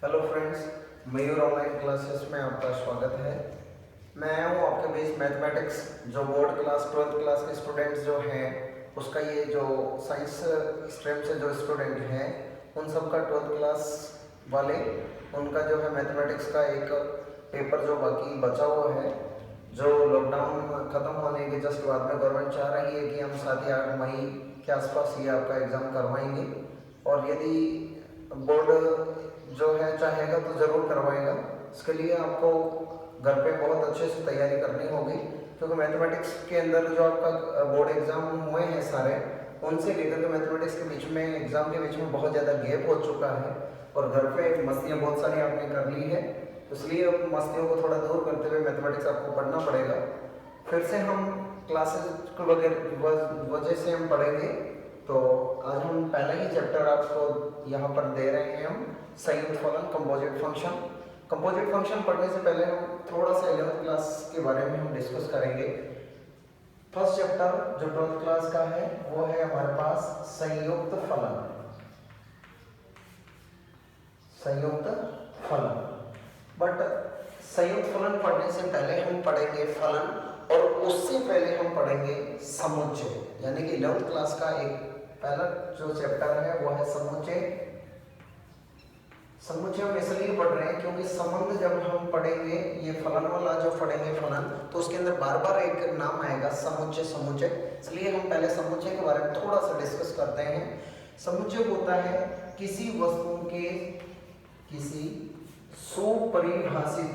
Hello friends, मयूर online classes में आपका स्वागत है। मैं आया हूँ आपके बीच मैथमेटिक्स जो बोर्ड क्लास 12th क्लास के स्टूडेंट्स जो हैं उसका ये जो साइंस स्ट्रीम से जो स्टूडेंट हैं उन सब का 12th क्लास वाले उनका जो है मैथमेटिक्स का एक पेपर जो बाकी बचा हुआ है, जो लॉकडाउन ख़त्म होने के जस्ट बाद में गवर्नमेंट चाह रही है कि हम 7 या 8 मई के आसपास ये आपका एग्ज़ाम करवाएंगे। और यदि बोर्ड जो है चाहेगा तो ज़रूर करवाएगा। इसके लिए आपको घर पे बहुत अच्छे से तैयारी करनी होगी, क्योंकि मैथमेटिक्स के अंदर जो आपका बोर्ड एग्ज़ाम हुए हैं सारे, उनसे लेकर के मैथमेटिक्स के बीच में एग्ज़ाम के बीच में बहुत ज़्यादा गैप हो चुका है और घर पे मस्तियाँ बहुत सारी आपने कर ली है। इसलिए अब मस्तियों को थोड़ा दूर करते हुए मैथमेटिक्स आपको पढ़ना पड़ेगा। फिर से हम क्लासेस वगैरह वजह से हम पढ़ेंगे। तो आज हम पहला ही चैप्टर आपको यहाँ पर दे रहे हैं, हम संयुक्त फलन कंपोजिट फंक्शन। कंपोजिट फंक्शन पढ़ने से पहले हम थोड़ा सा 11th क्लास के बारे में हम डिस्कस करेंगे। फर्स्ट चैप्टर जो 12th क्लास का है वो है हमारे पास संयुक्त फलन। संयुक्त फलन, बट संयुक्त फलन पढ़ने से पहले हम पढ़ेंगे फलन, और उससे पहले हम पढ़ेंगे समुच्चय। यानी कि 11th क्लास का एक पहला जो चैप्टर है वो है समुच्चय। समुच्चय हम इसलिए पढ़ रहे हैं क्योंकि संबंध जब हम पढ़ेंगे, ये फलन वाला जो पढ़ेंगे फलन, तो उसके अंदर बार बार एक नाम आएगा समुच्चय समुच्चय। इसलिए हम पहले समुच्चय के बारे में थोड़ा सा डिस्कस करते हैं। समुच्चय होता है किसी वस्तु के किसी सुपरिभाषित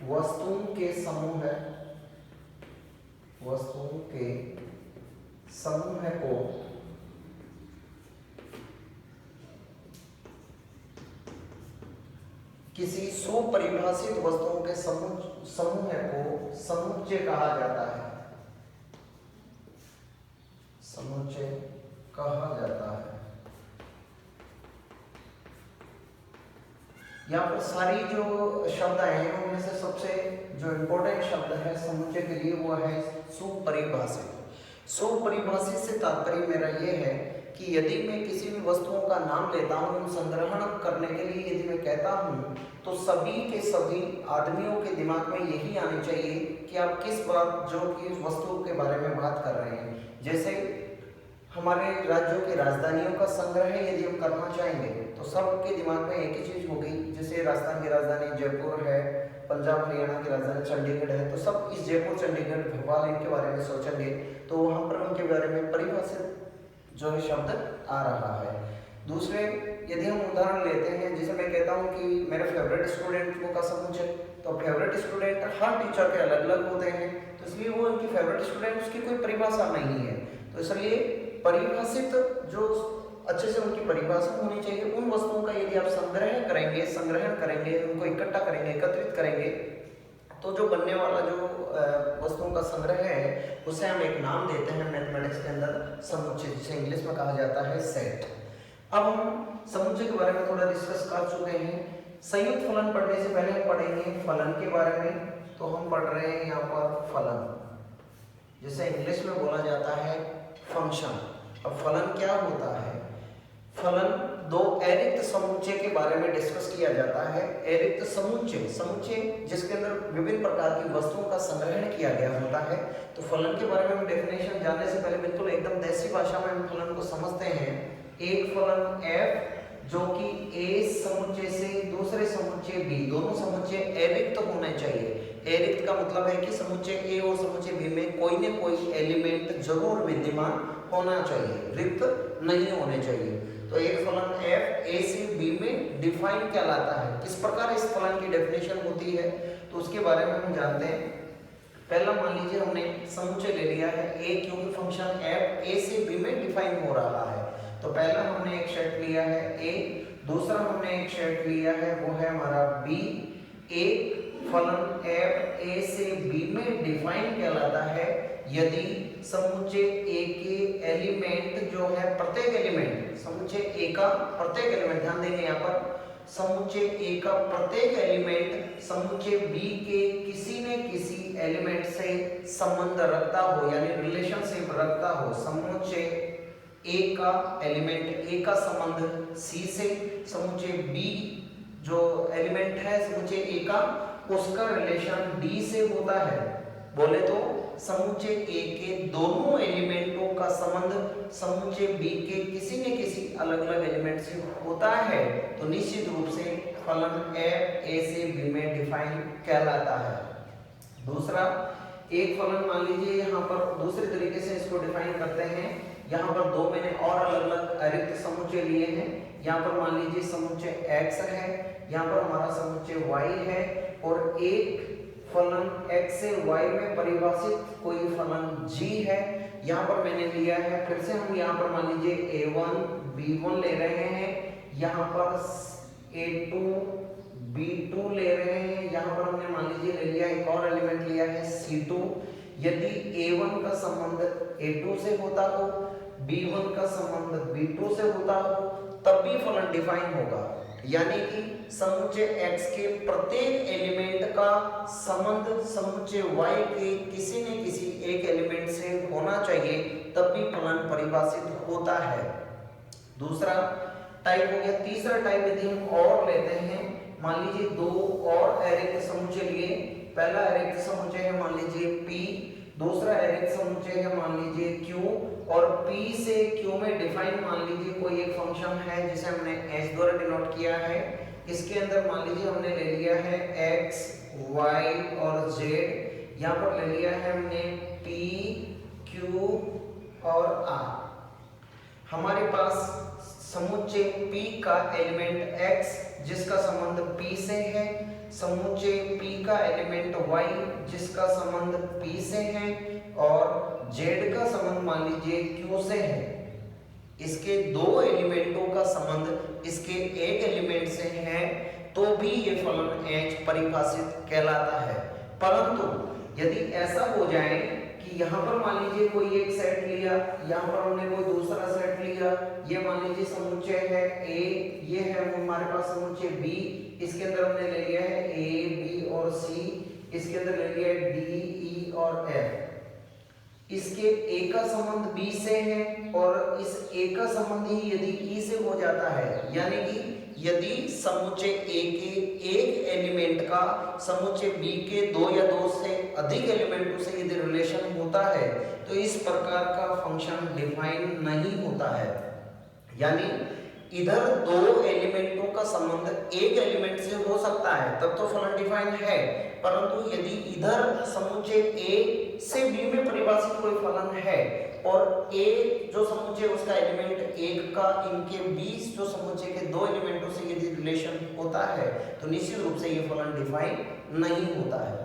वस्तुओं के समूह को किसी सुपरिभाषित वस्तुओं के समूह को समुच्चय कहा जाता है। समुच्चय कहा जाता है। यहाँ पर सारी जो शब्द आए हैं उनमें से सबसे जो इम्पोर्टेंट शब्द है समुच्चय के लिए वो है सुपरिभाषित। सुपरिभाषित से तात्पर्य मेरा ये है कि यदि मैं किसी भी वस्तुओं का नाम लेता हूँ, संग्रहण करने के लिए यदि मैं कहता हूँ, तो सभी के सभी आदमियों के दिमाग में यही आनी चाहिए कि आप किस बात जो कि वस्तु के बारे में बात कर रहे हैं। जैसे हमारे राज्यों की राजधानियों का संग्रह यदि हम करना चाहेंगे तो सबके दिमाग में एक ही चीज होगी। जैसे राजस्थान की राजधानी जयपुर है, पंजाब हरियाणा की राजधानी चंडीगढ़ है, तो सब इस जयपुर चंडीगढ़ भोपाल इनके बारे में सोचेंगे, तो वहाँ पर उनके बारे में परिभाषित जो है शब्द आ रहा है। दूसरे यदि हम उदाहरण लेते हैं, जैसे मैं कहता हूँ कि मेरे फेवरेट स्टूडेंट का समुच्चय, तो फेवरेट स्टूडेंट हर टीचर के अलग अलग होते हैं, तो इसलिए वो उनकी फेवरेट स्टूडेंट उसकी कोई परिभाषा नहीं है। तो इसलिए परिभाषित जो अच्छे से उनकी परिभाषा होनी चाहिए। उन वस्तुओं का यदि आप संग्रहण करेंगे, उनको इकट्ठा करेंगे, एकत्रित करेंगे, तो जो बनने वाला जो वस्तुओं का संग्रह है उसे हम एक नाम देते हैं मैथमेटिक्स के अंदर समुच्चय, जिसे इंग्लिश में कहा जाता है सेट। अब हम समुच्चय के बारे में थोड़ा डिस्कस कर चुके हैं। संयुक्त फलन पढ़ने से पहले हम पढ़ेंगे फलन के बारे में। तो हम पढ़ रहे हैं यहाँ पर फलन, जिसे इंग्लिश में बोला जाता है फंक्शन। अब फलन क्या होता है? फलन दो अरिक्त समुच्चय के बारे में डिस्कस किया जाता है। अरिक्त समुच्चय जिसके अंदर विभिन्न प्रकार की वस्तुओं का संग्रहण किया गया होता है। तो फलन के बारे में हम डेफिनेशन जानने से पहले बिल्कुल एकदम देसी भाषा में हम फलन को समझते हैं। एक फलन f जो कि a समुच्चय से दूसरे समुच्चय b, दोनों समुच्चय अरिक्त होने चाहिए। अरिक्त का मतलब है कि समुच्चय a और समुच्चय b में कोई न कोई एलिमेंट जरूर विद्यमान होना चाहिए, रिक्त नहीं होने चाहिए। तो एक फलन f a से b में डिफाइन कहलाता है। किस प्रकार इस फलन की डेफिनेशन होती है तो उसके बारे में हम जानते हैं। पहला मान लीजिए हमने समुच्चय ले लिया है a, क्योंकि फंक्शन f a से b में डिफाइन हो रहा है। तो पहला हमने एक सेट लिया है a, दूसरा हमने एक सेट लिया है वो है हमारा b। एक फलन f a से b में डिफाइन कहलाता है यदि समुच्चय a के एलिमेंट जो है प्रत्येक एलिमेंट, समुच्चय a का प्रत्येक एलिमेंट, ध्यान देंगे यहाँ पर समुच्चय ए का प्रत्येक एलिमेंट समुच्चय बी के किसी न किसी एलिमेंट से संबंध रखता हो, यानी रिलेशनशिप रखता हो। समुच्चय ए का एलिमेंट ए का संबंध सी से, समुच्चय बी जो एलिमेंट है समुच्चय ए का, उसका रिलेशन डी से होता है। बोले तो समुच्चय ए के दोनों एलिमेंटों का संबंध समुच्चय बी के किसी न किसी अलग अलग एलिमेंट से होता है, तो निश्चित रूप से फलन एफ ए से बी में डिफाइन कहलाता है। दूसरा, एक फलन मान लीजिए यहाँ पर दूसरे तरीके से इसको डिफाइन करते हैं। यहाँ पर दो मैंने और अलग अलग अरिक्त समुच्चय लिए हैं। यहाँ पर मान लीजिए समुच्चय x है, यहाँ पर हमारा समुच्चय y है, और एक फलन x से y में परिभाषित कोई फलन g है। यहाँ पर मैंने लिया है, फिर से हम यहाँ पर मान लीजिए a1 b1 ले रहे हैं, यहाँ पर a2 b2 ले रहे हैं, यहाँ पर हमने मान लीजिए ले लिया एक और एलिमेंट लिया है c2। यदि a1 का संबंध a2 से होता हो, b1 का संबंध b2 से होता हो, तब भी फलन डिफाइन होगा। यानी कि समुच्चय x के प्रत्येक एलिमेंट का संबंध समुच्चय y के किसी न किसी एक एलिमेंट से होना चाहिए, तब भी फलन परिभाषित होता है। दूसरा टाइप हो गया। तीसरा टाइप यदि हम और लेते हैं, मान लीजिए दो और अरिक्त समुच्चय लिए। पहला अरिक्त समुच्चय है मान लीजिए p, दूसरा अरिक्त समुच्चय है मान लीजिए q, और p से q में डिफाइन मान लीजिए कोई एक फंक्शन है जिसे हमने h द्वारा डिनोट किया है। इसके अंदर मान लीजिए हमने ले लिया है x, y और z। यहाँ पर ले लिया है हमने p, q और r। हमारे पास समुच्चय p का एलिमेंट x जिसका संबंध p से है, समुच्चय p का एलिमेंट y जिसका संबंध p से है, और z का संबंध मान लीजिए q से है। इसके दो एलिमेंटों का संबंध इसके एक एलिमेंट से है, तो भी ये फलन h परिभाषित कहलाता है। परंतु यदि ऐसा हो जाए कि यहाँ पर मान लीजिए कोई एक सेट लिया, यहाँ पर हमने कोई दूसरा सेट लिया, ये मान लीजिए समुच्चय है a, ये है हमारे पास समुच्चय b, इसके अंदर हमने ले लिया है a, b और c, इसके अंदर ले लिया है d, e और f। इसके a का संबंध b से है, और इस a का संबंध ही यदि e से हो जाता है, यानी कि यदि समुच्चय a के एक एलिमेंट का समुच्चय b के दो या दो से अधिक एलिमेंटों से यदि रिलेशन होता है, तो इस प्रकार का फंक्शन डिफाइन नहीं होता है। यानी इधर दो एलिमेंटों का संबंध एक एलिमेंट से हो सकता है, तब तो फलन डिफाइन है। परंतु यदि इधर समुच्चय a से b में परिभाषित कोई फलन है, और a जो समुच्चय उसका एलिमेंट एक का इनके बीच जो समुच्चय के दो एलिमेंटों से यदि रिलेशन होता है, तो निश्चित रूप से ये फलन डिफाइन नहीं होता है।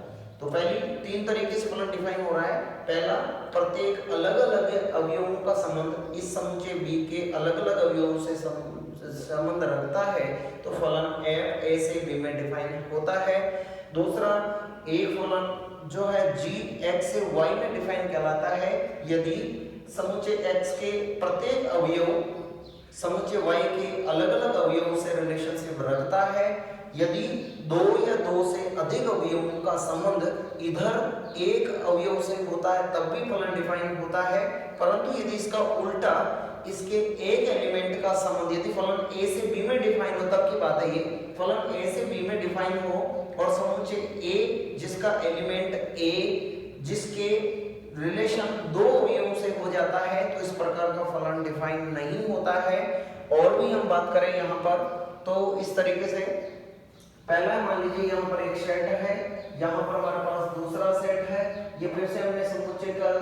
तो पहली तीन तरीके से फलन डिफाइन हो रहा है। पहला, प्रत्येक अलग अलग अवयवों का संबंध इस समुच्चय b के अलग अलग अवयवों से संबंध रखता है, तो फलन f a से b में डिफाइन होता है। दूसरा, एक फलन जो है g x से y में डिफाइन कहलाता है यदि समुच्चय x के प्रत्येक अवयव समुच्चय y के अलग अलग अवयवों से रिलेशनशिप रखता है। यदि दो या दो से अधिक अवयवों का संबंध इधर एक अवयव से होता है, तब भी फलन डिफाइन होता है। परंतु यदि इसका उल्टा, इसके एक एलिमेंट का संबंध यदि फलन a से b में डिफाइन हो, तब की बात है ये, फलन a से b में डिफाइन हो और समुच्चय a जिसका एलिमेंट a जिसके रिलेशन दो अवयवों से हो जाता है, तो इस प्रकार का फलन डिफाइन नहीं होता है। और भी हम बात करें यहाँ पर, तो इस तरीके से पहला मान लीजिए यहाँ पर एक सेट है, यहाँ पर हमारे पास दूसरा सेट है। ये फिर से हमने समुच्चय का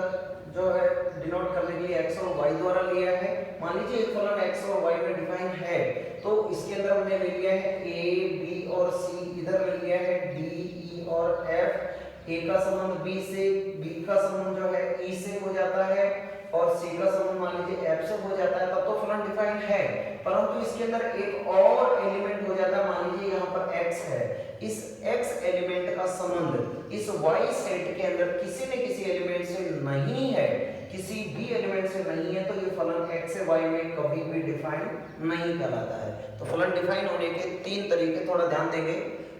जो है डिनोट करने के लिए x और y द्वारा लिया है। मान लीजिए एक फलन x और y में डिफाइन है, तो इसके अंदर हमने ले लिया है a, b और c, इधर ले लिया है d, e और f। a का संबंध b से, b का संबंध जो है e से हो जाता है, और c का संबंध मान लीजिए f से हो जाता है, तब तो फलन डिफाइन है। परंतु इसके अंदर एक और एलिमेंट हो जाता है, मान लीजिए यहाँ पर x है। इस x एलिमेंट का संबंध इस y सेट के अंदर किसी न किसी एलिमेंट से नहीं है, किसी भी एलिमेंट से नहीं है तो ये फलन x से y में कभी भी डिफाइन नहीं कहलाता है। तो फलन डिफाइन होने के 3 तरीके, थोड़ा ध्यान देंगे,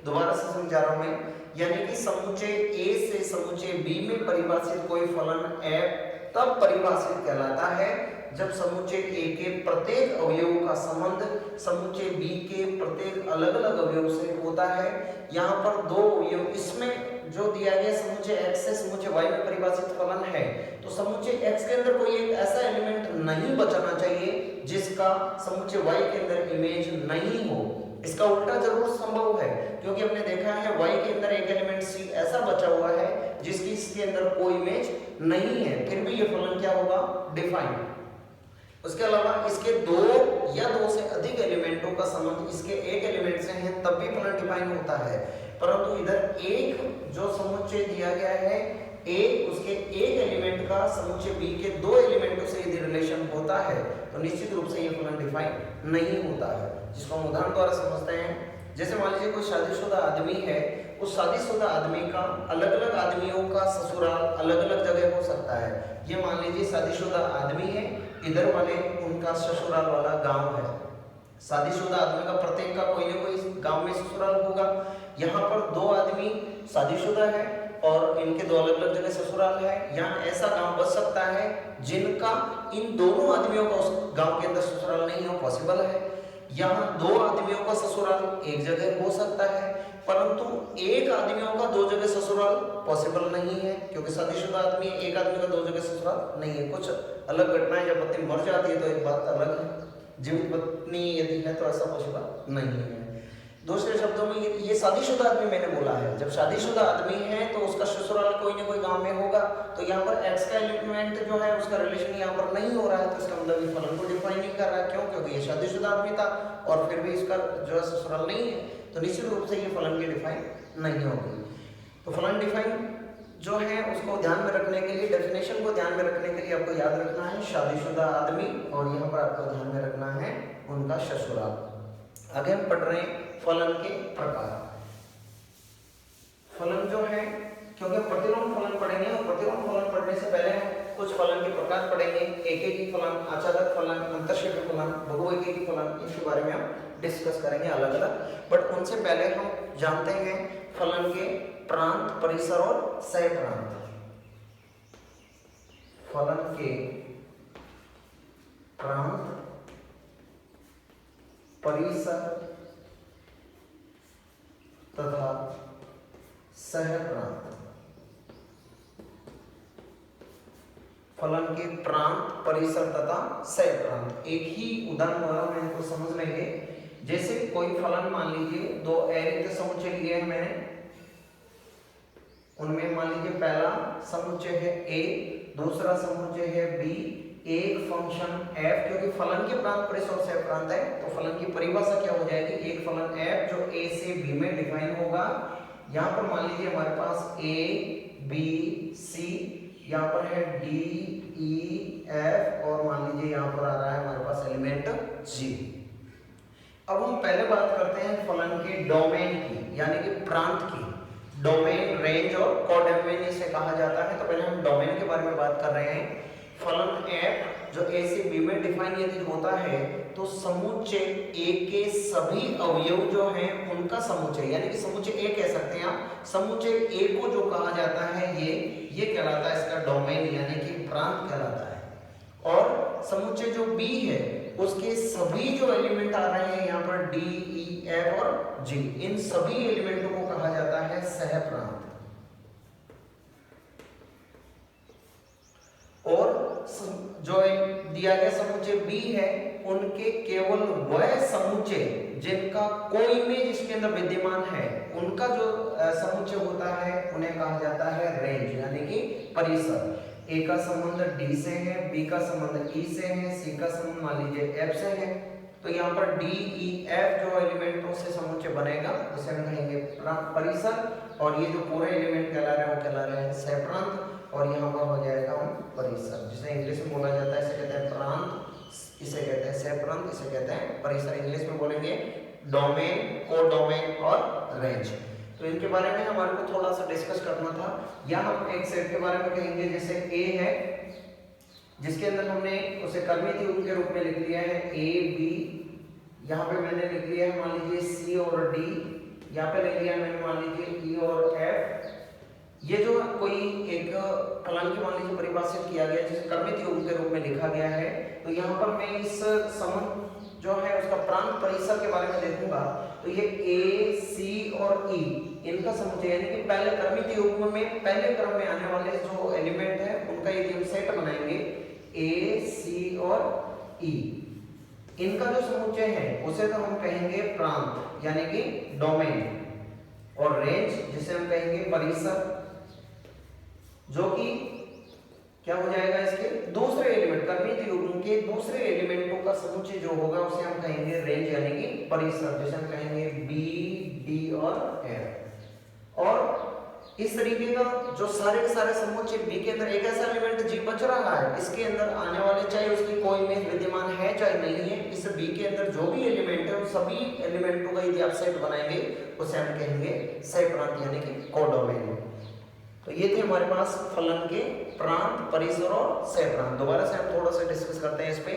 दोबारा से समझा रहा हूं मैं। यानी कि समुच्चय A से समुच्चय B में परिभाषित कोई फलन f तब परिभाषित कहलाता है जब समुच्चय A के प्रत्येक अवयव का संबंध समुच्चय B के प्रत्येक अलग अलग अवयव से होता है। यहाँ पर दो अवयव, इसमें जो दिया गया समुच्चय x से समुच्चय y में परिभाषित फलन है, तो समुच्चय x के अंदर कोई एक ऐसा एलिमेंट नहीं बचना चाहिए जिसका समुच्चय y के अंदर इमेज नहीं हो। इसका उल्टा जरूर संभव है, क्योंकि हमने देखा है y के अंदर एक एलिमेंट c ऐसा बचा हुआ है जिसकी इसके अंदर कोई इमेज नहीं है, फिर भी ये फलन क्या होगा, डिफाइन। उसके अलावा इसके दो या दो से अधिक एलिमेंटों का संबंध इसके एक एलिमेंट से है तब भी फलन डिफाइन होता है। परंतु इधर एक जो समुच्चय दिया गया है A, उसके एक एलिमेंट का समुच्चय B के दो एलिमेंटों से यदि रिलेशन होता है तो निश्चित रूप से ये फलन डिफाइन नहीं होता है, जिसको हम उदाहरण द्वारा समझते हैं। जैसे मान लीजिए कोई शादीशुदा आदमी है, उस शादीशुदा आदमी का अलग अलग आदमियों का ससुराल अलग अलग जगह हो सकता है। ये मान लीजिए शादीशुदा आदमी है, इधर वाले उनका ससुराल वाला गांव है। शादीशुदा आदमी का प्रत्येक का कोई ना कोई गांव में ससुराल होगा। यहाँ पर दो आदमी शादीशुदा है और इनके दो अलग अलग जगह ससुराल है। यहाँ ऐसा गांव बच सकता है जिनका इन दोनों आदमियों का उस गांव के अंदर ससुराल नहीं हो, पॉसिबल है। यहाँ दो आदमियों का ससुराल एक जगह हो सकता है, परंतु एक आदमियों का दो जगह ससुराल पॉसिबल नहीं है, क्योंकि शादीशुदा आदमी एक आदमी का दो जगह ससुराल नहीं है। कुछ अलग घटनाएं, जब पत्नी मर जाती है तो एक बात अलग है, जीवित पत्नी यदि है तो ऐसा पॉसिबल नहीं है। दूसरे शब्दों में ये शादीशुदा आदमी मैंने बोला है, जब शादीशुदा आदमी है तो उसका ससुराल कोई ना कोई गांव में होगा। तो यहाँ पर x का एलिमेंट जो है उसका रिलेशन यहाँ पर नहीं हो रहा है, तो इसका मतलब ये फलन को डिफाइन नहीं कर रहा है। क्यों? क्योंकि ये शादीशुदा आदमी था और फिर भी इसका जो है ससुराल नहीं है, तो निश्चित रूप से ये फलन की डिफाइन नहीं होगी। तो फलन डिफाइन जो है उसको ध्यान में रखने के लिए, डेफिनेशन को ध्यान में रखने के लिए आपको याद रखना है शादीशुदा आदमी, और यहाँ पर आपको ध्यान में रखना है उनका ससुराल। आगे हम पढ़ रहे हैं फलन के प्रकार। फलन जो है, क्योंकि प्रतिलोम फलन पढ़ेंगे और प्रतिलोम फलन पढ़ने से पहले हम कुछ फलन के प्रकार पढ़ेंगे। एकेकी फलन, आचार्यक फलन, अंतरक्षेपी फलन, बहुएकेकी फलन, इनके बारे में हम डिस्कस करेंगे अलग अलग। बट उनसे पहले हम जानते हैं फलन के प्रांत, परिसर और सहप्रांत। फलन के प्रांत, परिसर तथा सहप्रांत। फलन के प्रांत, परिसर तथा सहप्रांत। एक ही उदाहरण द्वारा मैं इनको समझ लेंगे। जैसे कोई फलन मान लीजिए दो अरिक्त समुच्चय लिए हैं मैंने, उनमें मान लीजिए पहला समुच्चय है A, दूसरा समुच्चय है B, एक फंक्शन f, क्योंकि फलन के प्रांत, परिसर और सहप्रांत है तो फलन की परिभाषा क्या हो जाएगी, एक फलन f जो A से B में डिफाइन होगा। यहाँ पर मान लीजिए हमारे पास A, B, C, यहाँ पर है D, E, F और मान लीजिए यहाँ पर आ रहा है हमारे पास एलिमेंट G। अब हम पहले बात करते हैं फलन के डोमेन की, यानी कि प्रांत की। डोमेन, रेंज और कोडोमेन इसे कहा जाता है। तो पहले हम डोमेन के बारे में बात कर रहे हैं। फलन f जो a से b में डिफाइन यदि होता है तो समुच्चय a के सभी अवयव जो हैं उनका समुच्चय, यानी कि समुच्चय a कह सकते हैं आप। समुच्चय a को जो कहा जाता है ये कहलाता है इसका डोमेन, यानी कि प्रांत कहलाता है। और समुच्चय जो b है उसके सभी जो एलिमेंट आ रहे हैं यहाँ पर d, e, f और g, इन सभी एलिमेंटों को कहा जाता है सहप्रांत। और जो दिया गया समुच्चय B है उनके केवल वह समुच्चय जिनका कोई इमेज इसके अंदर विद्यमान है, उनका जो समुच्चय होता है उन्हें कहा जाता है रेंज, यानी कि परिसर। A का संबंध D से है, B का संबंध E से है, C का संबंध मान लीजिए F से है। तो यहाँ पर D, E, F जो एलिमेंटों से समुच्चय बनेगा उसे हम कहेंगे परिसर, और ये जो पूरे एलिमेंट कहला रहे हैं वो कहला रहे हैं सहप्रांत। और यहाँ पर हो जाएगा हम परिसर, जिसे इंग्लिश में बोला जाता है, इसे कहते हैं प्रांत, इसे कहते हैं सहप्रांत, इसे कहते हैं परिसर। इंग्लिश में बोलेंगे डोमेन, कोडोमेन और रेंज। तो इनके बारे में हमारे को थोड़ा सा डिस्कस करना था। या हम एक सेट के बारे में कहेंगे, जैसे A है जिसके अंदर हमने उसे कर्मित योग के रूप में लिख लिया है ए बी, यहाँ पे मैंने लिख लिया है मान लीजिए सी और डी, यहाँ पे लिख लिया मैंने मान लीजिए ई और एफ। ये जो कोई एक फलन की मान लीजिए परिभाषित किया गया जिसे कर्मित योग के रूप में लिखा गया है, तो यहाँ पर मैं इस संबंध जो है उसका प्रांत परिसर के बारे में देखूंगा। तो ये ए सी और ई इनका समुच्चय यानी कि पहले कर्मित योग में पहले क्रम में आने वाले जो एलिमेंट है उनका यदि हम सेट बनाएंगे ए सी और ई, इनका जो समुच्चय है उसे तो हम कहेंगे प्रांत यानी कि डोमेन, और रेंज जिसे हम कहेंगे परिसर, जो कि क्या हो जाएगा इसके दूसरे एलिमेंट कर्मित योग के दूसरे एलिमेंटों का समुच्चय जो होगा उसे हम कहेंगे रेंज यानी कि परिसर, जिसे हम कहेंगे बी डी और एफ। और इस तरीके का जो सारे के सारे समुच्चय बी के अंदर एक ऐसा एलिमेंट जी बच रहा है, इसके अंदर आने वाले चाहे उसकी कोई इमेज विद्यमान है चाहे नहीं है, इस बी के अंदर जो भी एलिमेंट है उन सभी एलिमेंटों का यदि आप सेट बनाएंगे उसे हम कहेंगे सेट प्रांत यानी कि कोडोमेन। तो ये थे हमारे पास फलन के प्रांत, परिसर और सह प्रांत। दोबारा से हम थोड़ा सा डिस्कस करते हैं इस पे।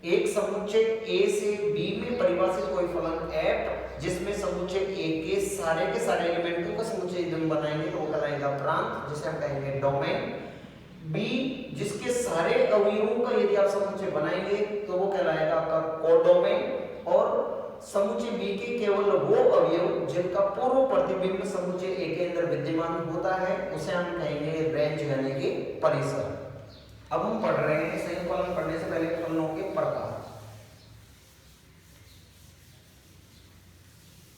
एक समुच्चय ए से बी में परिभाषित कोई फलन एफ जिसमें समुच्चय ए के सारे एलिमेंटों का समुच्चय हम बनाएंगे तो वो कहलाएगा प्रांत, जिसे हम कहेंगे डोमेन। बी जिसके सारे अवयवों का यदि आप समुच्चय बनाएंगे तो वो कहलाएगा आपका कोडोमेन। और समुच्चय बी के केवल वो अवयव जिनका पूर्व प्रतिबिंब समुच्चय ए के अंदर विद्यमान होता है उसे हम कहेंगे रेंज यानी कि परिसर। अब हम पढ़ रहे हैं संयुक्त फलन पढ़ने से पहले फलनों के प्रकार।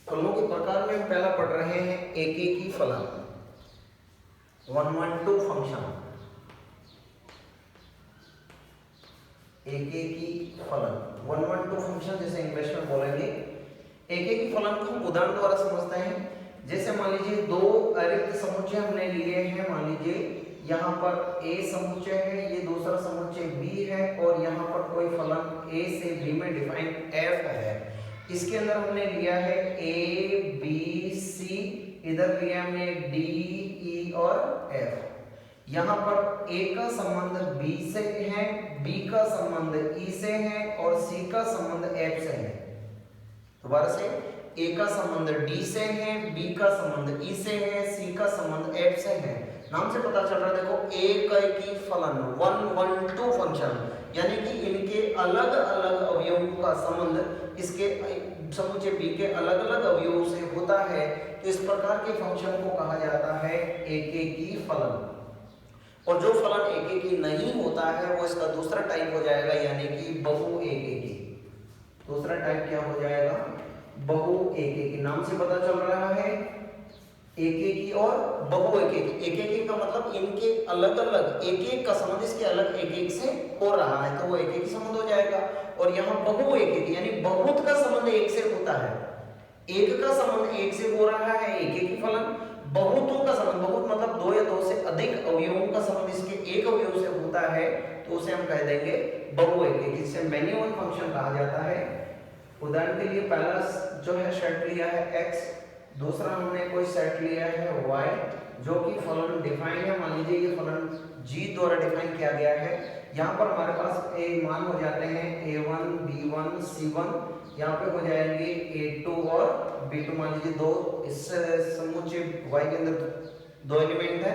फलनों के प्रकार में हम पहला पढ़ रहे हैं एकेकी फलन, 112 फंक्शन। एकेकी फलन 112 फंक्शन जैसे इंग्लिश में बोलेंगे। एकेकी फलन को हम उदाहरण द्वारा समझते हैं। जैसे मान लीजिए दो अरिक्त समुच्चय हमने लिए हैं, मान लीजिए यहाँ पर ए समुच्चय है, ये दूसरा समुच्चय बी है, और यहाँ पर कोई फलन ए से बी में डिफाइन एफ है। इसके अंदर हमने लिया है ए बी सी, इधर लिया हमने डी ई और एफ। यहाँ पर ए का संबंध बी से है, बी का संबंध ई से है और सी का संबंध एफ से है। दोबारा से, ए का संबंध डी से है, बी का संबंध ई से है, सी का संबंध एफ से है। नाम से पता चल रहा है देखो एकेकी फलन 112 फंक्शन, यानी कि इनके अलग अलग अवयवों का संबंध इसके समुच्चय बी के अलग अलग अवयवों से होता है। तो इस प्रकार के फंक्शन को कहा जाता है एकेकी फलन। और जो फलन एकेकी नहीं होता है वो इसका दूसरा टाइप हो जाएगा यानी कि बहु एकेकी। दूसरा टाइप क्या हो जाएगा? बहु एकेकी। नाम से पता चल रहा है एकेकी और बहु एकेकी। एकेकी का मतलब इनके अलग अलग एक एक का संबंध इसके अलग एक एक से हो रहा है तो वो एकेकी संबंध हो जाएगा। और यहाँ बहु एकेकी यानी बहुत का संबंध एक से होता है, एक का संबंध एक से हो रहा है एकेकी फलन। बहुतों का संबंध, बहुत मतलब दो या दो से अधिक अवयवों का संबंध इसके एक अवयव से होता है तो उसे हम कह देंगे बहु एकेकी, जिसे मैनी वन फंक्शन कहा जाता है। उदाहरण के लिए पहला जो है सेट लिया है x, दूसरा हमने कोई सेट लिया है y जो कि फलन डिफाइन है। मान लीजिए ये फलन g द्वारा डिफाइन किया गया है। यहाँ पर हमारे पास ए मान हो जाते हैं a1 b1 c1, यहाँ पे हो जाएंगे a2 और b2। मान लीजिए दो इस समुच्चय y के अंदर दो एलिमेंट है,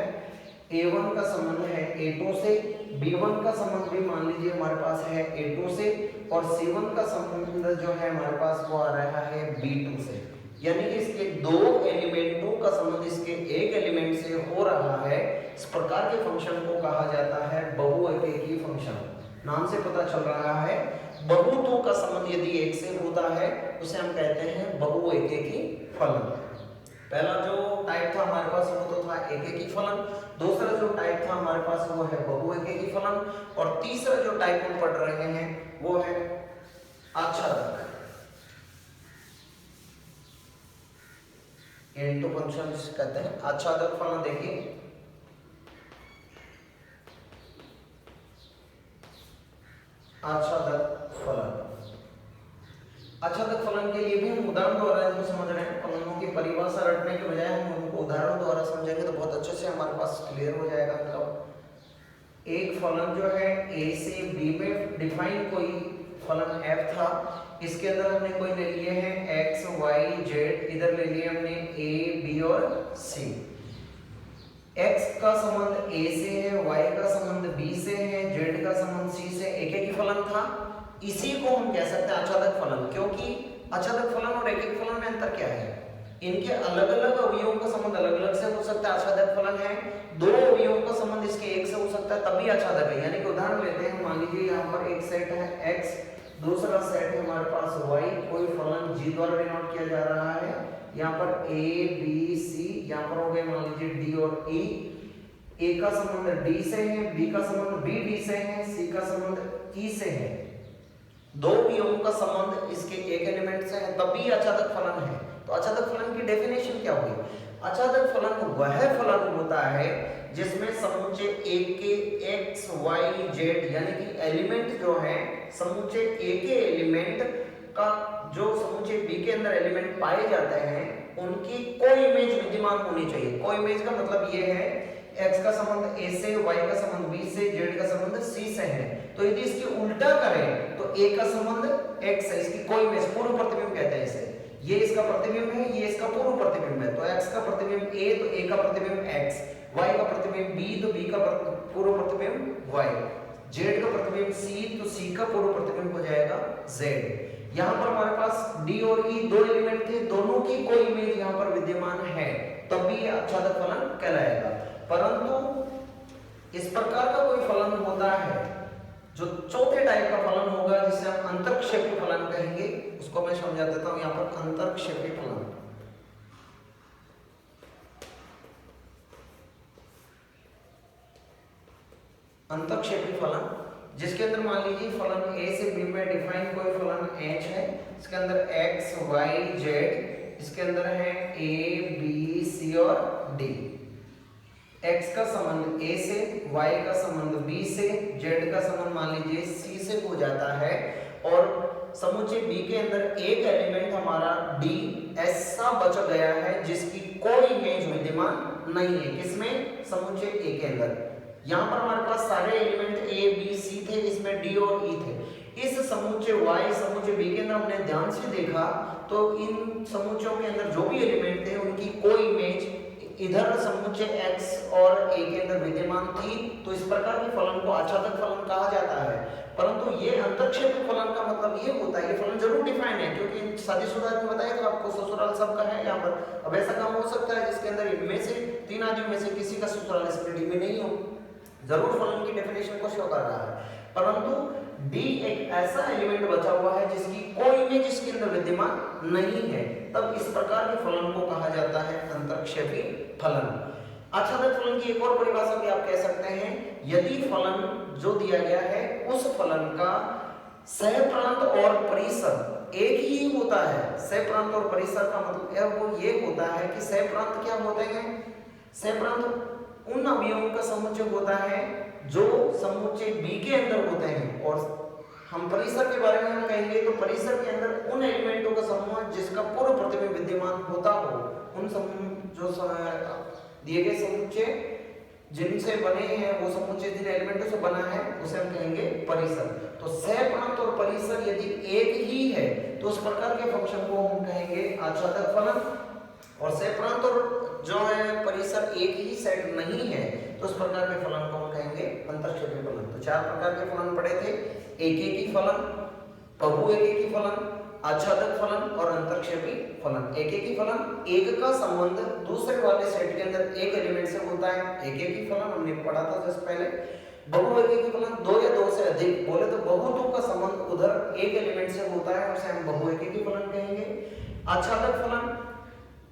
a1 का संबंध है a2 से, b1 का संबंध भी मान लीजिए हमारे पास है a2 से, और c1 का संबंध जो है हमारे पास वो आ रहा है b2 से। यानी कि इसके दो एलिमेंटों का संबंध इसके एक एलिमेंट से हो रहा है। इस प्रकार के फंक्शन को कहा जाता है बहु एकेकी फंक्शन। नाम से पता चल रहा है बहुतों का संबंध यदि एक से होता है उसे हम कहते हैं बहु एकेकी फलन। पहला जो टाइप था हमारे पास वो तो था एकेकी फलन, दूसरा जो टाइप था हमारे पास वो है बहु एकेकी फलन, और तीसरा जो टाइप हम पढ़ रहे हैं वो है आच्छादक इनटू फंक्शन जिसे कहते हैं आच्छादक फलन। देखिए आच्छादक फलन, आच्छादक फलन के लिए भी हम उदाहरण द्वारा इनको समझ रहे हैं। फलनों की परिभाषा रटने के बजाय हम उनको उदाहरण द्वारा समझेंगे तो बहुत अच्छे से हमारे पास क्लियर हो जाएगा। मतलब एक फलन जो है ए से बी में डिफाइन कोई फलन f था, इसके अंदर हमने कोई ले लिए हैं x y z, इधर ले लिए हमने a b और c। x का संबंध a से है, y का संबंध b से है, z का संबंध c से, एक ही फलन था। इसी को हम कह सकते हैं आच्छादक फलन, क्योंकि आच्छादक फलन और एक फलन में अंतर क्या है, इनके अलग अलग अवयवों का संबंध अलग अलग से हो सकता है, आच्छादक फलन है। दो अवयवों का संबंध इसके एक से हो सकता है, तभी आच्छादक है। यानी कि उदाहरण लेते हैं, मान लीजिए यहाँ पर एक सेट है x, दूसरा सेट है हमारे पास y, कोई फलन g द्वारा डिनोट किया जा रहा है। यहाँ पर a b c, यहाँ पर हो गए मान लीजिए d और e। a का संबंध d से है, b का संबंध b d से है, c का संबंध e से है। दो अवयवों का संबंध इसके एक एलिमेंट से है, तभी आच्छादक फलन है। तो आच्छादक फलन की डेफिनेशन क्या होगी? आच्छादक फलन वह फलन होता है जिसमें समुच्चय A के x y z यानी कि एलिमेंट जो है समुच्चय A के एलिमेंट का जो समुच्चय B के अंदर एलिमेंट पाए जाते हैं उनकी कोई इमेज विद्यमान होनी चाहिए। कोई इमेज का मतलब ये है x का संबंध A से, y का संबंध B से, z का संबंध C से है। तो यदि इसकी उल्टा करें तो A का संबंध x है, इसकी कोई इमेज, पूर्व प्रतिबिंब कहते हैं इसे। ये इसका प्रतिबिंब है, ये इसका पूर्व प्रतिबिंब है। तो x का प्रतिबिंब A तो A का प्रतिबिंब x, y का प्रतिबिंब B तो B का पूर्व प्रतिबिंब y, z का प्रतिबिंब C तो C का पूर्व प्रतिबिंब हो जाएगा z। यहाँ पर हमारे पास D और E दो एलिमेंट थे, दोनों की कोई इमेज यहाँ पर विद्यमान है, तब भी ये आच्छादक फलन कहलाएगा। परंतु इस प्रकार का कोई फलन होता है जो चौथे टाइप का फलन होगा, जिसे हम अंतरक्षेपी फलन कहेंगे, उसको मैं समझा देता हूं। यहाँ पर अंतरक्षेपी फलन, अंतरक्षेपी फलन जिसके अंदर मान लीजिए फलन a से b में डिफाइन कोई फलन h है, इसके अंदर x y z, इसके अंदर है a b c और d। x का संबंध a से, y का संबंध b से, z का संबंध मान लीजिए c से हो जाता है, और समुच्चय b के अंदर एक एलिमेंट हमारा d ऐसा बच गया है जिसकी कोई इमेज विद्यमान नहीं है। किसमें? समुच्चय a के अंदर। यहाँ पर हमारे पास सारे एलिमेंट a b c थे, इसमें d और e थे। इस समुच्चय y समुच्चय b के अंदर हमने ध्यान से देखा तो इन समुच्चयों के अंदर जो भी एलिमेंट थे उनकी कोई इमेज इधर समुच्चय x और a के अंदर विद्यमान थी। तो इस प्रकार के फलन को आच्छादक फलन कहा जाता है। परंतु ये अंतरक्षेपी फलन का मतलब ये होता है, ये फलन जरूर डिफाइन है, क्योंकि शादीशुदा में बताया था आपको ससुराल सबका है यहाँ पर। अब ऐसा काम हो सकता है जिसके अंदर इनमें से तीन आदमी में से किसी का ससुराल स्प्लिट में नहीं हो, जरूर फलन की डेफिनेशन को शो कर रहा है। परंतु D एक ऐसा एलिमेंट बचा हुआ है जिसकी कोई इमेज इसके अंदर विद्यमान नहीं है, तब इस प्रकार के फलन को कहा जाता है अंतरक्षेपी फलन। आच्छादक फलन की एक और परिभाषा भी आप कह सकते हैं, यदि फलन जो दिया गया है उस फलन का सहप्रांत और परिसर एक ही होता है। सहप्रांत और परिसर का मतलब वो ये होता है कि सहप्रांत क्या होते हैं? सहप्रांत उन अवयवों का समुच्चय होता है जो समुच्चय B के अंदर होते हैं, और हम परिसर के बारे में हम कहेंगे तो परिसर के अंदर उन एलिमेंटों का समूह जिसका पूर्व प्रतिबिंब विद्यमान होता हो, उन जो दिए गए समुच्चय जिनसे बने हैं वो समुच्चय जिन एलिमेंटों से बना है उसे हम कहेंगे परिसर। तो सहप्रांत और परिसर यदि एक ही है तो उस प्रकार के फंक्शन को हम कहेंगे आच्छादक फलन, और सहप्रांत और जो है परिसर एक ही सेट नहीं है तो उस प्रकार के फलन को हम कहेंगे अंतरक्षेपी फलन। तो चार प्रकार के फलन पढ़े थे, एकेकी फलन, बहु एकेकी फलन, आच्छादक फलन और अंतरक्षेपी फलन। एकेकी फलन एक का संबंध दूसरे वाले सेट के अंदर एक एलिमेंट से होता है, एकेकी फलन हमने पढ़ा था जस्ट पहले। बहु एकेकी फलन दो या दो से अधिक, बोले तो बहुतों का संबंध उधर एक एलिमेंट से होता है, उसे हम बहु एकेकी फलन कहेंगे। आच्छादक फलन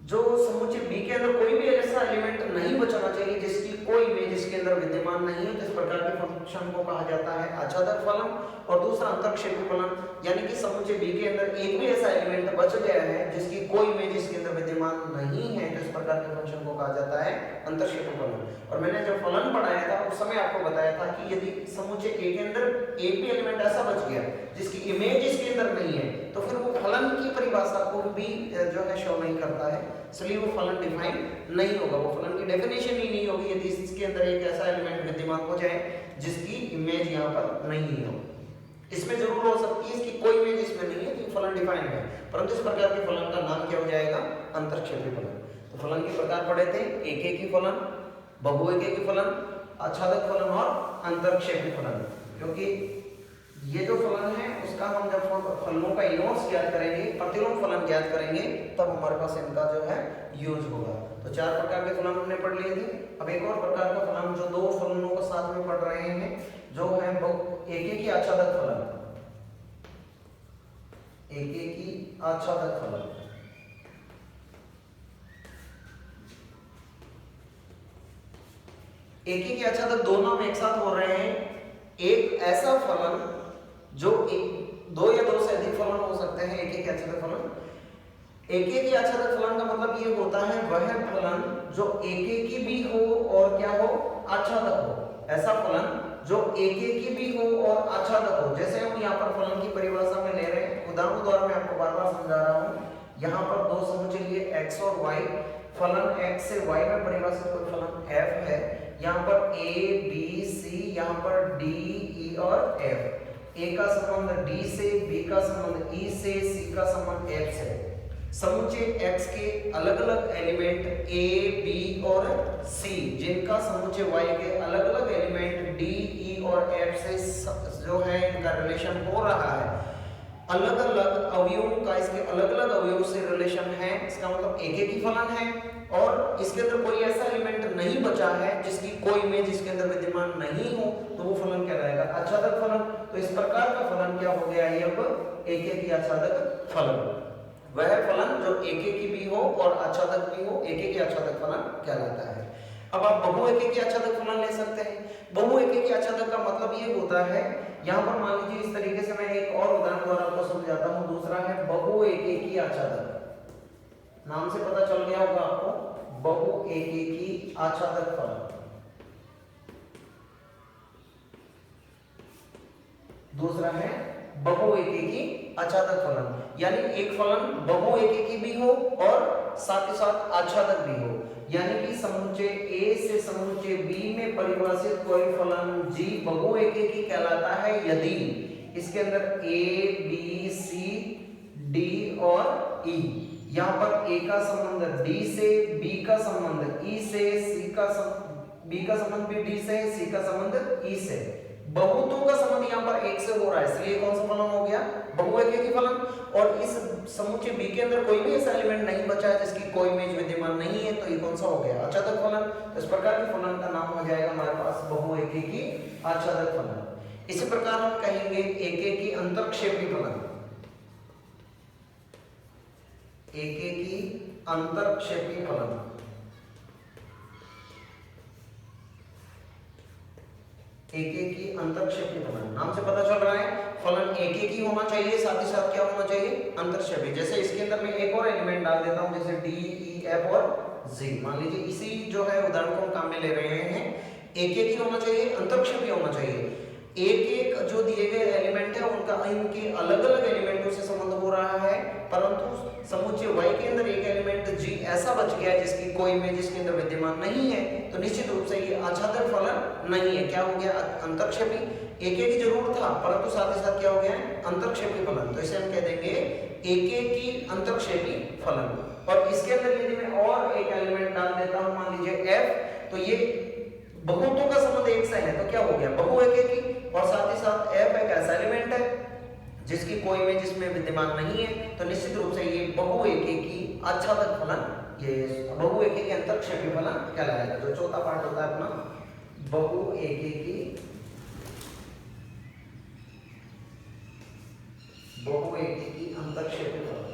जो समुच्चय B के अंदर कोई भी ऐसा एलिमेंट नहीं बचना चाहिए जिसकी कोई इमेज इसके अंदर विद्यमान नहीं है, तो इस प्रकार के फंक्शन को कहा जाता है आच्छादक फलन। और दूसरा अंतरक्षेपी फलन, यानी कि समुच्चय B के अंदर एक भी ऐसा एलिमेंट बच गया है जिसकी कोई इमेज इसके अंदर विद्यमान नहीं है, तो इस प्रकार के फंक्शन को कहा जाता है अंतरक्षेपी फलन। और मैंने जब फलन पढ़ाया था उस समय आपको बताया था कि यदि समुच्चय A के अंदर एक भी एलिमेंट ऐसा बच गया जिसकी इमेज इसके अंदर नहीं है, तो फिर वो फलन की परिभाषा को भी जो है शो नहीं करता है, इसलिए वो फलन डिफाइन नहीं होगा, वो फलन की डेफिनेशन ही नहीं होगी यदि इसके अंदर एक ऐसा एलिमेंट विद्यमान हो जाए जिसकी इमेज यहाँ पर नहीं हो। इसमें जरूर हो सकती है इसकी कोई इमेज इसमें नहीं है तो फलन डिफाइन है, परंतु इस प्रकार के फलन का नाम क्या हो जाएगा, अंतरक्षेपी फलन। तो फलन के प्रकार पढ़े थे, एकेकी फलन, बहुएकेकी फलन, आच्छादक फलन और अंतरक्षेपी फलन। क्योंकि ये जो फलन है उसका हम जब फलनों का इनवर्स ज्ञात करेंगे, प्रतिलोम फलन ज्ञात करेंगे, तब हमारे पास इनका जो है यूज होगा। तो 4 प्रकार के फलन हमने पढ़ लिए थे। अब एक और प्रकार का फलन जो 2 फलनों को साथ में पढ़ रहे हैं, जो है एकेकी आच्छादक फलन, एकेकी आच्छादक फलन। एकेकी आच्छादक दो नाम एक साथ हो रहे हैं। एक ऐसा फलन जो दो या दो से अधिक फलन हो सकते हैं, एकेकी आच्छादक फलन। एकेकी आच्छादक फलन का मतलब ये होता है वह फलन जो एकेकी भी हो और क्या हो, आच्छादक हो। ऐसा फलन जो एकेकी भी हो और आच्छादक हो। जैसे हम यहाँ पर फलन की परिभाषा में ले रहे हैं, उदाहरण द्वारा मैं आपको बार बार समझा रहा हूँ। यहाँ पर दो समुच्चय लिए x और y, फलन x से y में परिभाषित कोई फलन f है, यहाँ पर a b c, यहाँ पर d e और f। a का संबंध d से, b का संबंध e से, c का संबंध f से। समुच्चय x के अलग अलग एलिमेंट a b और c, जिनका समुच्चय y के अलग अलग एलिमेंट d e और f से जो है इनका रिलेशन हो रहा है, अलग अलग अवयवों का इसके अलग अलग अवयवों से रिलेशन है, इसका मतलब एकेकी फलन है। और इसके अंदर कोई ऐसा एलिमेंट नहीं बचा है जिसकी कोई इमेज इसके अंदर विद्यमान नहीं हो, तो वो फलन कहलाएगा आच्छादक फलन। तो इस प्रकार का फलन क्या हो गया है, अब एकेकी आच्छादक फलन। वह फलन जो एकेकी भी हो और आच्छादक भी हो, एकेकी आच्छादक फलन कहलाता है। अब आप बहुएकेकी आच्छादक फलन ले सकते हैं। बहुएकेकी आच्छादक का मतलब ये होता है, यहाँ पर मान लीजिए इस तरीके से मैं एक और उदाहरण द्वारा आपको समझाता हूँ। दूसरा है बहुएकेकी आच्छादक, नाम से पता चल गया होगा आपको, बहुएकेकी आच्छादक फलन। दूसरा है बहुएकेकी आच्छादक फलन, यानी एक फलन बहुएकेकी भी हो और साथ ही साथ आच्छादक भी हो। यानी कि समुच्चय A से समुच्चय B में परिभाषित कोई फलन G बहुएकेकी कहलाता है यदि इसके अंदर A, B, C, D और E, यहाँ पर A का संबंध D से, B का संबंध E से, B का संबंध भी D से, C का संबंध E से। बहुतों का संबंध यहाँ पर एक से हो रहा है, इसलिए कौन सा फलन हो गया, बहुएकेकी फलन। और इस समुच्चय B के अंदर कोई भी ऐसा एलिमेंट नहीं बचा है जिसकी कोई इमेज विद्यमान नहीं है, तो ये कौन सा हो गया, आच्छादक फलन। इस प्रकार के फलन का नाम हो जाएगा हमारे पास बहुएकेकी आच्छादक फलन। इसी प्रकार हम कहेंगे एकेकी अंतरक्षेपी फलन। एकेकी अंतरक्षेपी फलन, एकेकी अंतरक्षेपी फलन, नाम से पता चल रहा है फलन एकेकी होना चाहिए, साथ ही साथ क्या होना चाहिए, अंतरक्षेपी। जैसे इसके अंदर मैं एक और एलिमेंट डाल देता हूं, जैसे D, E, F और G। मान लीजिए इसी जो है उदाहरण को हम काम में ले रहे हैं, एकेकी होना चाहिए, अंतरक्षेपी होना चाहिए। एक एक जो दिए गए एलिमेंट है उनका इनके अलग अलग एलिमेंटों से संबंध हो रहा है, परंतु समुच्चय Y के अंदर एक एलिमेंट G ऐसा बच गया है जिसकी कोई इमेज इसके अंदर विद्यमान नहीं है, तो निश्चित रूप से ये आच्छादक फलन नहीं है। क्या हो गया, अंतरक्षेपी। एकेकी जरूर था परंतु साथ ही साथ क्या हो गया है, अंतरक्षेपी फलन। तो इसे हम कह देंगे एकेकी अंतरक्षेपी फलन। और इसके अंदर यदि मैं और एक एलिमेंट डाल देता हूं, मान लीजिए F, तो ये बहुतों का संबंध एक से है, तो क्या हो गया, बहुएकेकी। और साथ ही साथ F एक ऐसा एलिमेंट है जिसकी कोई इमेज इसमें विद्यमान नहीं है, तो निश्चित रूप से ये बहुएकेकी आच्छादक फलन, ये बहुएकेकी अंतरक्षेपी फलन कहलाएगा। जो चौथा पार्ट होता है अपना बहुएकेकी अंतरक्षेपी फलन।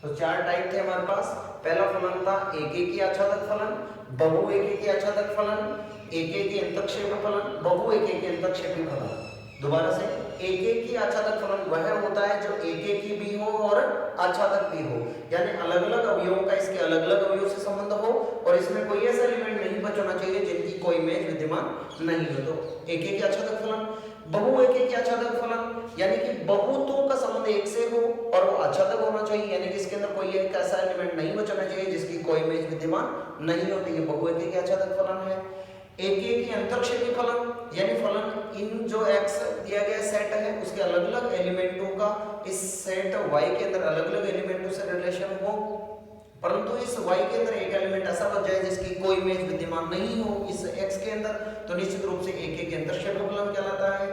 तो 4 टाइप थे हमारे पास। पहला फलन था एकेकी आच्छादक फलन, बहुएकेकी आच्छादक फलन, एकेकी अंतरक्षेपी फलन, बहुएकेकी अंतरक्षेपी फलन। दोबारा से, एकेकी आच्छादक फलन वह होता है जो एकेकी भी हो और आच्छादक भी हो, यानी अलग अलग अवयवों का इसके अलग अलग अवयवों से संबंध हो और इसमें कोई ऐसा एलिमेंट नहीं बचना चाहिए जिनकी कोई इमेज विद्यमान नहीं हो। तो एक एक आच्छादक फलन, बहु एक एक आच्छादक फलन यानी कि बहुतों का संबंध एक से हो और वो आच्छादक होना चाहिए, यानी कि इसके अंदर कोई एक ऐसा एलिमेंट नहीं बचना चाहिए जिसकी कोई इमेज विद्यमान नहीं होती, ये बहु एक एक आच्छादक फलन है। एक एक अंतरक्षेपी फलन यानी फलन इन जो x दिया गया सेट है उसके अलग अलग एलिमेंटों का इस सेट y के अंदर अलग अलग एलिमेंटों से रिलेशन हो, परंतु इस y के अंदर एक एलिमेंट ऐसा बच जाए जिसकी कोई इमेज विद्यमान नहीं हो इस x के अंदर, तो निश्चित रूप से एक एक अंतरक्षेपी फलन कहलाता है।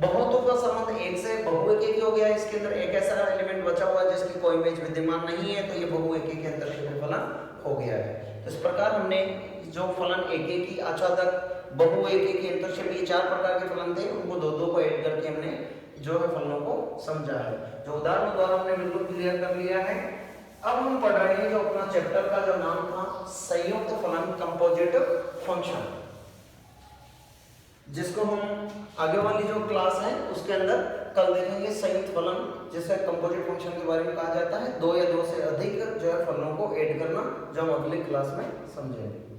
बहुतों का संबंध एक से बहु एक एक हो गया, इसके अंदर एक ऐसा एलिमेंट बचा हुआ है जिसकी कोई इमेज विद्यमान नहीं है, तो ये बहु एक एक अंतरक्षेपी फलन हो गया है। तो इस प्रकार हमने जो फलन एक एक ही आच्छादक बहु एक एक ही अंतरक्षेपी, ये 4 प्रकार के फलन थे, उनको दो दो को ऐड करके हमने जो है फलनों को समझा है, जो उदाहरणों द्वारा हमने बिल्कुल क्लियर कर लिया है। अब हम पढ़ रहे हैं जो अपना चैप्टर का जो नाम था संयुक्त फलन कंपोजिट फंक्शन, जिसको हम आगे वाली जो क्लास है उसके अंदर कल देखेंगे। संयुक्त फलन जिसे कंपोजिट फंक्शन के बारे में कहा जाता है, 2 या 2 से अधिक जो है फलनों को ऐड करना, जो हम अगली क्लास में समझेंगे।